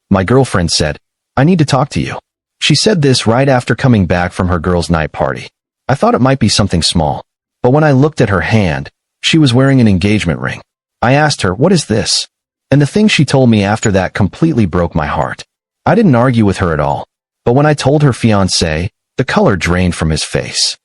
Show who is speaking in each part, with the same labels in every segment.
Speaker 1: My girlfriend said, "I need to talk to you." She said this right after coming back from her girls' night party. I thought it might be something small, but when I looked at her hand, she was wearing an engagement ring. I asked her, "What is this?" And the thing she told me after that completely broke my heart. I didn't argue with her at all, but when I told her fiancé, the color drained from his face.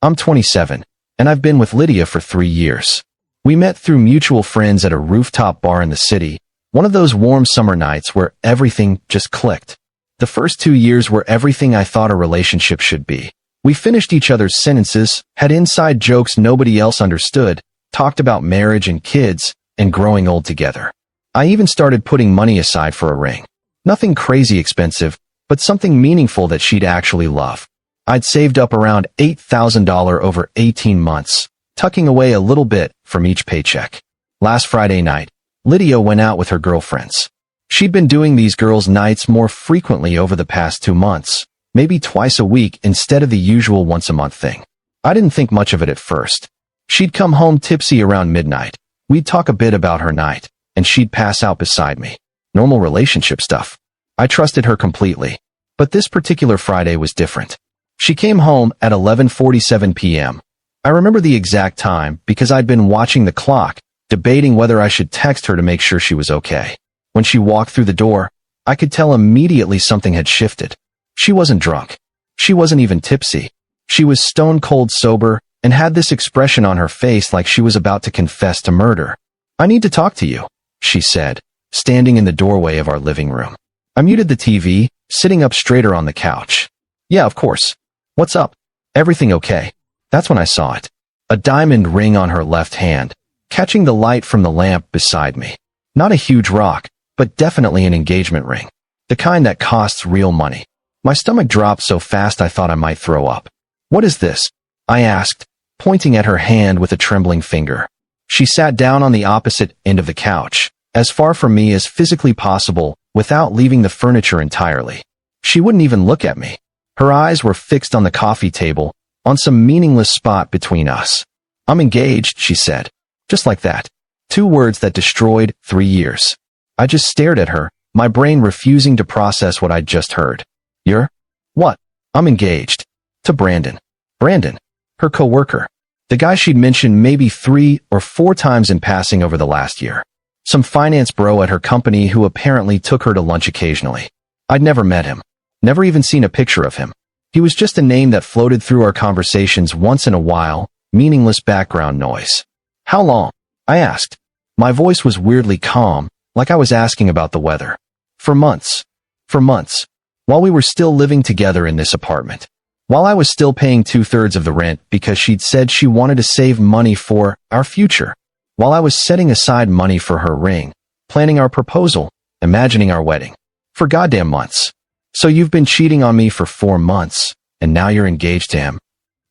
Speaker 1: I'm 27, and I've been with Lydia for 3 years. We met through mutual friends at a rooftop bar in the city, one of those warm summer nights where everything just clicked. The first 2 years were everything I thought a relationship should be. We finished each other's sentences, had inside jokes nobody else understood, talked about marriage and kids, and growing old together. I even started putting money aside for a ring. Nothing crazy expensive, but something meaningful that she'd actually love. I'd saved up around $8,000 over 18 months, tucking away a little bit from each paycheck. Last Friday night, Lydia went out with her girlfriends. She'd been doing these girls' nights more frequently over the past 2 months, maybe twice a week instead of the usual once-a-month thing. I didn't think much of it at first. She'd come home tipsy around midnight. We'd talk a bit about her night, and she'd pass out beside me. Normal relationship stuff. I trusted her completely. But this particular Friday was different. She came home at 11:47 p.m. I remember the exact time because I'd been watching the clock, debating whether I should text her to make sure she was okay. When she walked through the door, I could tell immediately something had shifted. She wasn't drunk. She wasn't even tipsy. She was stone cold sober and had this expression on her face like she was about to confess to murder. "I need to talk to you," she said, standing in the doorway of our living room. I muted the TV, sitting up straighter on the couch. "Yeah, of course. What's up? Everything okay?" That's when I saw it. A diamond ring on her left hand, catching the light from the lamp beside me. Not a huge rock, but definitely an engagement ring. The kind that costs real money. My stomach dropped so fast I thought I might throw up. "What is this?" I asked, pointing at her hand with a trembling finger. She sat down on the opposite end of the couch, as far from me as physically possible, without leaving the furniture entirely. She wouldn't even look at me. Her eyes were fixed on the coffee table, on some meaningless spot between us. "I'm engaged," she said. Just like that. 2 words that destroyed 3 years. I just stared at her, my brain refusing to process what I'd just heard. "You're? What?" "I'm engaged. To Brandon." Brandon. Her coworker. The guy she'd mentioned maybe 3 or 4 times in passing over the last year. Some finance bro at her company who apparently took her to lunch occasionally. I'd never met him. Never even seen a picture of him. He was just a name that floated through our conversations once in a while, meaningless background noise. "How long?" I asked. My voice was weirdly calm, like I was asking about the weather. "For months. For months. While we were still living together in this apartment. While I was still paying 2/3 of the rent because she'd said she wanted to save money for our future. While I was setting aside money for her ring, planning our proposal, imagining our wedding. For goddamn months. So you've been cheating on me for 4 months, and now you're engaged to him."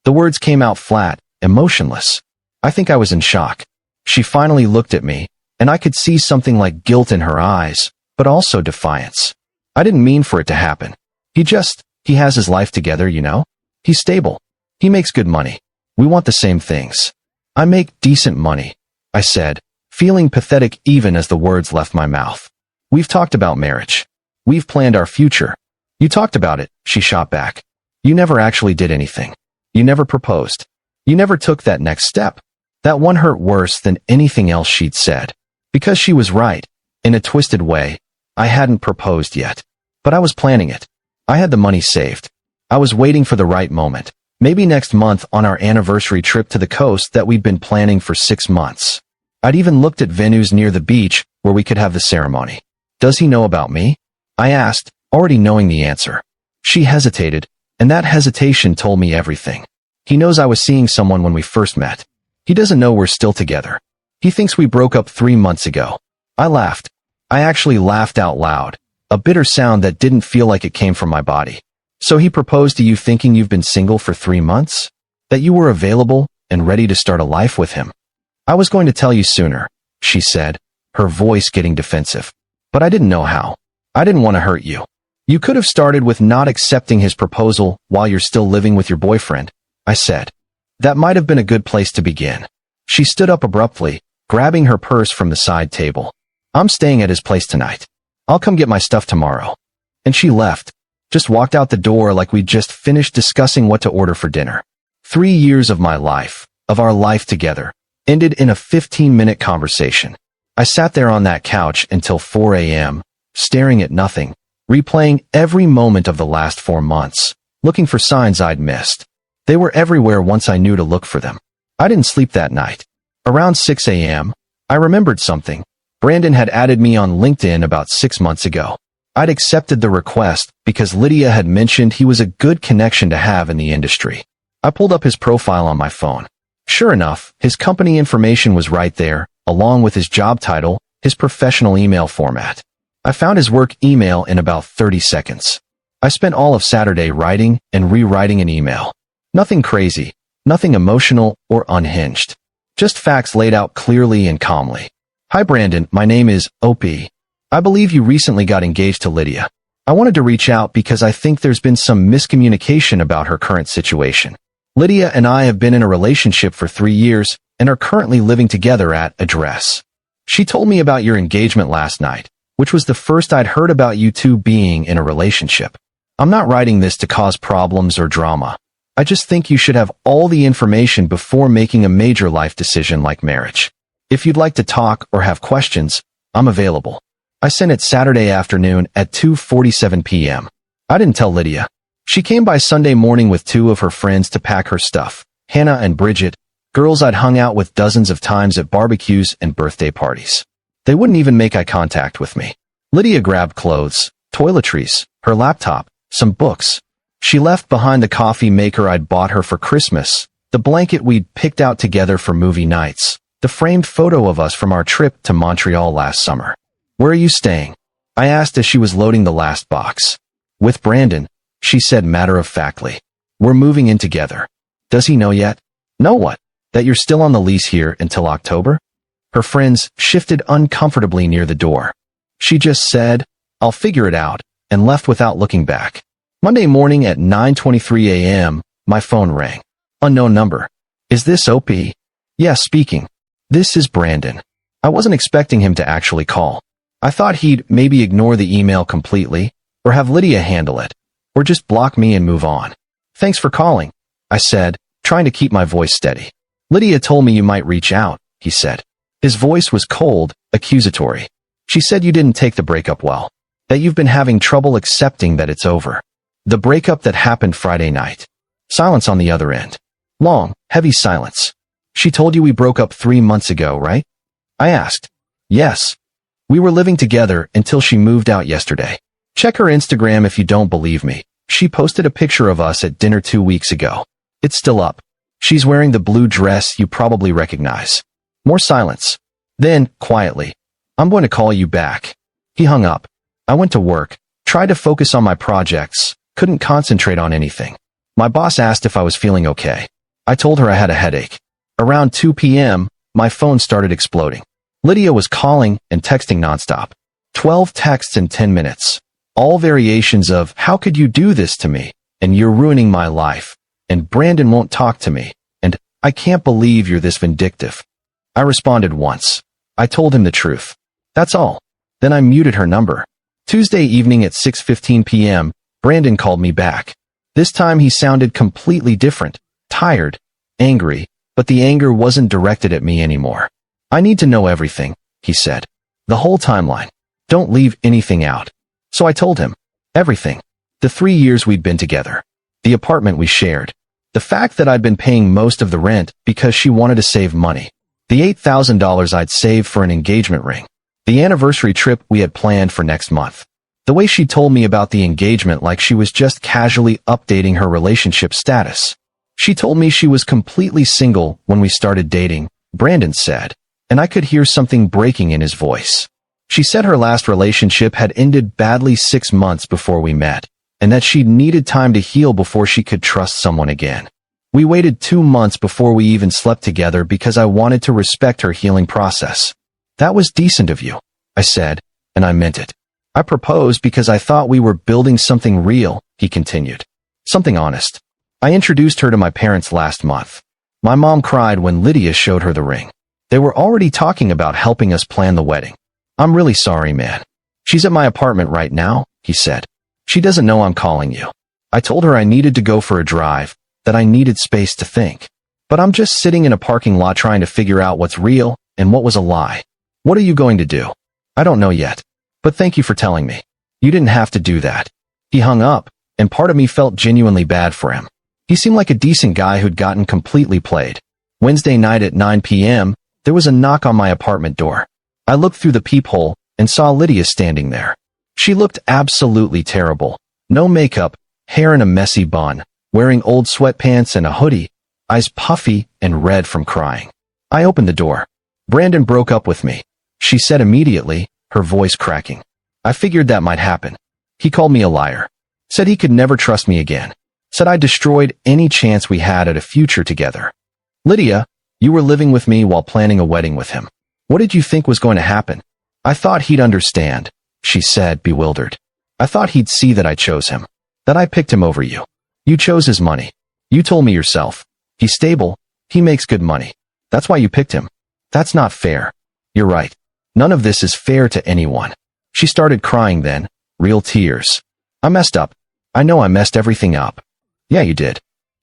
Speaker 1: The words came out flat, emotionless. I think I was in shock. She finally looked at me, and I could see something like guilt in her eyes, but also defiance. "I didn't mean for it to happen. He has his life together, you know? He's stable. He makes good money. We want the same things. I make decent money," I said, feeling pathetic even as the words left my mouth. "We've talked about marriage. We've planned our future." "You talked about it," she shot back. "You never actually did anything. You never proposed. You never took that next step." That one hurt worse than anything else she'd said. Because she was right. In a twisted way, I hadn't proposed yet. But I was planning it. I had the money saved. I was waiting for the right moment. Maybe next month on our anniversary trip to the coast that we'd been planning for 6 months. I'd even looked at venues near the beach where we could have the ceremony. "Does he know about me?" I asked, already knowing the answer. She hesitated, and that hesitation told me everything. "He knows I was seeing someone when we first met. He doesn't know we're still together. He thinks we broke up 3 months ago." I laughed. I actually laughed out loud, a bitter sound that didn't feel like it came from my body. "So he proposed to you thinking you've been single for 3 months? That you were available and ready to start a life with him?" "I was going to tell you sooner," she said, her voice getting defensive. "But I didn't know how. I didn't want to hurt you. You could have started with not accepting his proposal while you're still living with your boyfriend," I said. "That might have been a good place to begin." She stood up abruptly, grabbing her purse from the side table. "I'm staying at his place tonight. I'll come get my stuff tomorrow. And she left. Just walked out the door like we'd just finished discussing what to order for dinner. 3 years of my life, of our life together, ended in a 15-minute conversation. I sat there on that couch until 4 a.m., staring at nothing, replaying every moment of the last 4 months, looking for signs I'd missed. They were everywhere once I knew to look for them. I didn't sleep that night. Around 6 a.m., I remembered something. Brandon had added me on LinkedIn about 6 months ago. I'd accepted the request because Lydia had mentioned he was a good connection to have in the industry. I pulled up his profile on my phone. Sure enough, his company information was right there, along with his job title, his professional email format. I found his work email in about 30 seconds. I spent all of Saturday writing and rewriting an email. Nothing crazy, nothing emotional or unhinged. Just facts laid out clearly and calmly. Hi Brandon, my name is OP. I believe you recently got engaged to Lydia. I wanted to reach out because I think there's been some miscommunication about her current situation. Lydia and I have been in a relationship for 3 years and are currently living together at address. She told me about your engagement last night, which was the first I'd heard about you two being in a relationship. I'm not writing this to cause problems or drama. I just think you should have all the information before making a major life decision like marriage. If you'd like to talk or have questions, I'm available. I sent it Saturday afternoon at 2:47 p.m. I didn't tell Lydia. She came by Sunday morning with 2 of her friends to pack her stuff, Hannah and Bridget, girls I'd hung out with dozens of times at barbecues and birthday parties. They wouldn't even make eye contact with me. Lydia grabbed clothes, toiletries, her laptop, some books. She left behind the coffee maker I'd bought her for Christmas, the blanket we'd picked out together for movie nights, the framed photo of us from our trip to Montreal last summer. Where are you staying? I asked as she was loading the last box. With Brandon, she said matter-of-factly. We're moving in together. Does he know yet? Know what? That you're still on the lease here until October? Her friends shifted uncomfortably near the door. She just said, I'll figure it out, and left without looking back. Monday morning at 9:23 a.m., my phone rang. Unknown number. Is this OP? Yes, speaking. This is Brandon. I wasn't expecting him to actually call. I thought he'd maybe ignore the email completely, or have Lydia handle it, or just block me and move on. Thanks for calling, I said, trying to keep my voice steady. Lydia told me you might reach out, he said. His voice was cold, accusatory. She said you didn't take the breakup well, that you've been having trouble accepting that it's over. The breakup that happened Friday night. Silence on the other end. Long, heavy silence. She told you we broke up 3 months ago, right? I asked. Yes. We were living together until she moved out yesterday. Check her Instagram if you don't believe me. She posted a picture of us at dinner 2 weeks ago. It's still up. She's wearing the blue dress you probably recognize. More silence. Then, quietly, I'm going to call you back. He hung up. I went to work, tried to focus on my projects, couldn't concentrate on anything. My boss asked if I was feeling okay. I told her I had a headache. Around 2 p.m., my phone started exploding. Lydia was calling and texting nonstop. 12 texts in 10 minutes. All variations of, how could you do this to me? And you're ruining my life. And Brandon won't talk to me. And I can't believe you're this vindictive. I responded once. I told him the truth. That's all. Then I muted her number. Tuesday evening at 6:15 p.m., Brandon called me back. This time he sounded completely different, tired, angry, but the anger wasn't directed at me anymore. I need to know everything, he said. The whole timeline. Don't leave anything out. So I told him. Everything. The 3 years we'd been together. The apartment we shared. The fact that I'd been paying most of the rent because she wanted to save money. The $8,000 I'd saved for an engagement ring. The anniversary trip we had planned for next month. The way she told me about the engagement like she was just casually updating her relationship status. She told me she was completely single when we started dating, Brandon said, and I could hear something breaking in his voice. She said her last relationship had ended badly 6 months before we met, and that she'd needed time to heal before she could trust someone again. We waited 2 months before we even slept together because I wanted to respect her healing process. That was decent of you, I said, and I meant it. I proposed because I thought we were building something real, he continued. Something honest. I introduced her to my parents last month. My mom cried when Lydia showed her the ring. They were already talking about helping us plan the wedding. I'm really sorry, man. She's at my apartment right now, he said. She doesn't know I'm calling you. I told her I needed to go for a drive, that I needed space to think. But I'm just sitting in a parking lot trying to figure out what's real and what was a lie. What are you going to do? I don't know yet. But thank you for telling me. You didn't have to do that. He hung up, and part of me felt genuinely bad for him. He seemed like a decent guy who'd gotten completely played. Wednesday night at 9 p.m., there was a knock on my apartment door. I looked through the peephole and saw Lydia standing there. She looked absolutely terrible. No makeup, hair in a messy bun, wearing old sweatpants and a hoodie, eyes puffy and red from crying. I opened the door. Brandon broke up with me, she said immediately, her voice cracking. I figured that might happen. He called me a liar. Said he could never trust me again. Said I destroyed any chance we had at a future together. Lydia, you were living with me while planning a wedding with him. What did you think was going to happen? I thought he'd understand, she said, bewildered. I thought he'd see that I chose him. That I picked him over you. You chose his money. You told me yourself. He's stable. He makes good money. That's why you picked him. That's not fair. You're right. None of this is fair to anyone. She started crying then, real tears. I messed up. I know I messed everything up. Yeah, you did.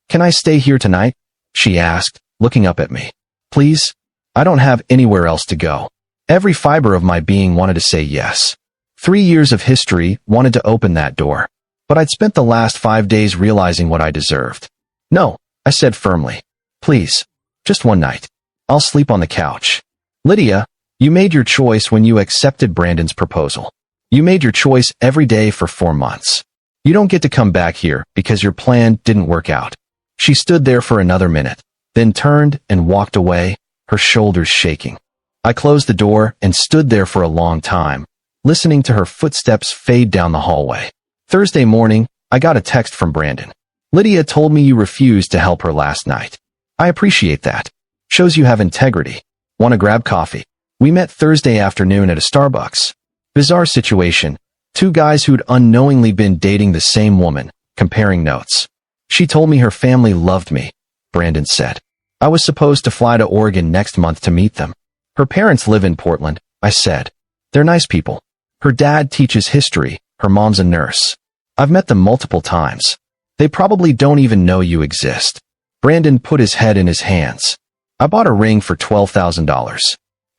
Speaker 1: Can I stay here tonight? She asked, looking up at me. Please? I don't have anywhere else to go. Every fiber of my being wanted to say yes. 3 years of history wanted to open that door. But I'd spent the last 5 days realizing what I deserved. No, I said firmly. Please. Just one night. I'll sleep on the couch. Lydia, you made your choice when you accepted Brandon's proposal. You made your choice every day for 4 months. You don't get to come back here because your plan didn't work out. She stood there for another minute, then turned and walked away, her shoulders shaking. I closed the door and stood there for a long time, listening to her footsteps fade down the hallway. Thursday morning, I got a text from Brandon. Lydia told me you refused to help her last night. I appreciate that. Shows you have integrity. Want to grab coffee? We met Thursday afternoon at a Starbucks. Bizarre situation. 2 guys who'd unknowingly been dating the same woman, comparing notes. She told me her family loved me, Brandon said. I was supposed to fly to Oregon next month to meet them. Her parents live in Portland, I said. They're nice people. Her dad teaches history, her mom's a nurse. I've met them multiple times. They probably don't even know you exist. Brandon put his head in his hands. I bought a ring for $12,000.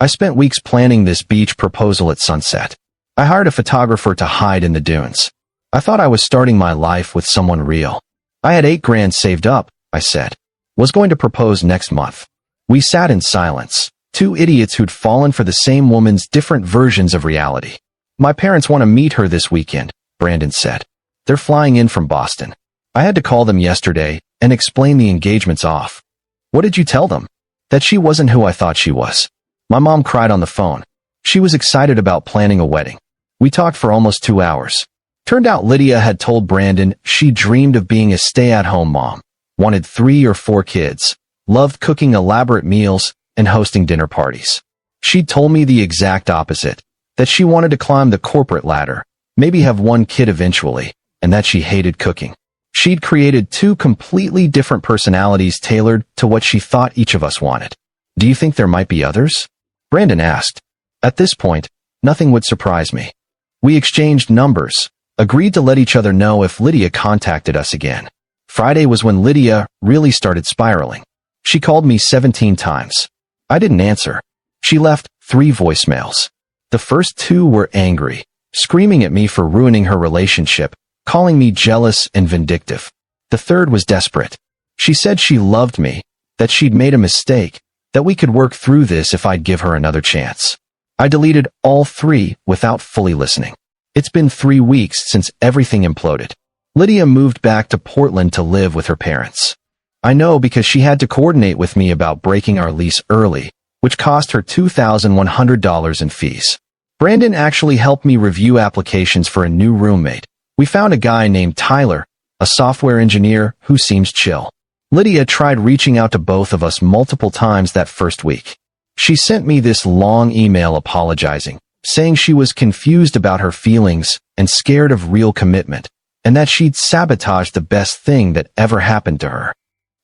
Speaker 1: I spent weeks planning this beach proposal at sunset. I hired a photographer to hide in the dunes. I thought I was starting my life with someone real. I had $8,000 saved up, I said. Was going to propose next month. We sat in silence, 2 idiots who'd fallen for the same woman's different versions of reality. My parents want to meet her this weekend, Brandon said. They're flying in from Boston. I had to call them yesterday and explain the engagement's off. What did you tell them? That she wasn't who I thought she was. My mom cried on the phone. She was excited about planning a wedding. We talked for almost 2 hours. Turned out Lydia had told Brandon she dreamed of being a stay-at-home mom, wanted 3 or 4 kids, loved cooking elaborate meals and hosting dinner parties. She'd told me the exact opposite, that she wanted to climb the corporate ladder, maybe have 1 kid eventually, and that she hated cooking. She'd created 2 completely different personalities tailored to what she thought each of us wanted. Do you think there might be others? Brandon asked. At this point, nothing would surprise me. We exchanged numbers, agreed to let each other know if Lydia contacted us again. Friday was when Lydia really started spiraling. She called me 17 times. I didn't answer. She left 3 voicemails. The first 2 were angry, screaming at me for ruining her relationship, calling me jealous and vindictive. The third was desperate. She said she loved me, that she'd made a mistake, that we could work through this if I'd give her another chance. I deleted all 3 without fully listening. It's been 3 weeks since everything imploded. Lydia moved back to Portland to live with her parents. I know because she had to coordinate with me about breaking our lease early, which cost her $2,100 in fees. Brandon actually helped me review applications for a new roommate. We found a guy named Tyler, a software engineer who seems chill. Lydia tried reaching out to both of us multiple times that first week. She sent me this long email apologizing, saying she was confused about her feelings and scared of real commitment, and that she'd sabotaged the best thing that ever happened to her.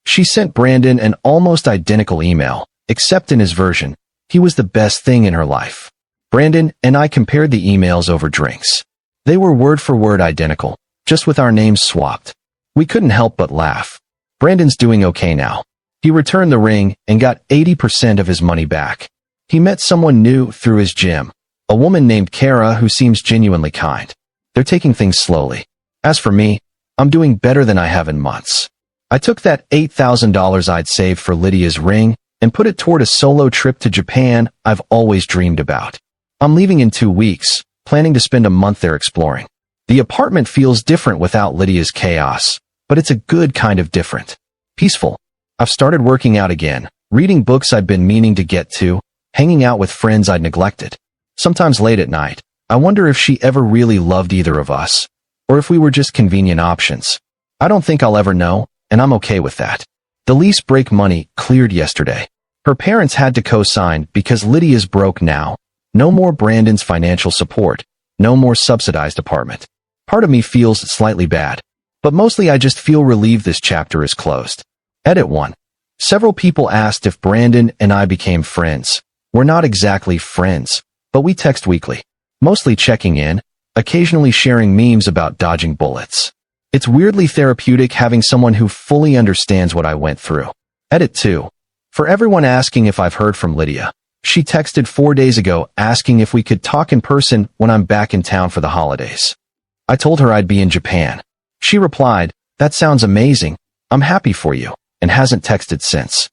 Speaker 1: She sent Brandon an almost identical email, except in his version, he was the best thing in her life. Brandon and I compared the emails over drinks. They were word for word identical, just with our names swapped. We couldn't help but laugh. Brandon's doing okay now. He returned the ring and got 80% of his money back. He met someone new through his gym, a woman named Kara who seems genuinely kind. They're taking things slowly. As for me, I'm doing better than I have in months. I took that $8,000 I'd saved for Lydia's ring and put it toward a solo trip to Japan I've always dreamed about. I'm leaving in 2 weeks, planning to spend a month there exploring. The apartment feels different without Lydia's chaos, but it's a good kind of different. Peaceful. I've started working out again, reading books I'd been meaning to get to, hanging out with friends I'd neglected. Sometimes late at night, I wonder if she ever really loved either of us, or if we were just convenient options. I don't think I'll ever know, and I'm okay with that. The lease break money cleared yesterday. Her parents had to co-sign because Lydia's broke now. No more Brandon's financial support. No more subsidized apartment. Part of me feels slightly bad, but mostly I just feel relieved this chapter is closed. Edit 1. Several people asked if Brandon and I became friends. We're not exactly friends, but we text weekly, mostly checking in, occasionally sharing memes about dodging bullets. It's weirdly therapeutic having someone who fully understands what I went through. Edit 2. For everyone asking if I've heard from Lydia, she texted 4 days ago asking if we could talk in person when I'm back in town for the holidays. I told her I'd be in Japan. She replied, "That sounds amazing. I'm happy for you," and hasn't texted since.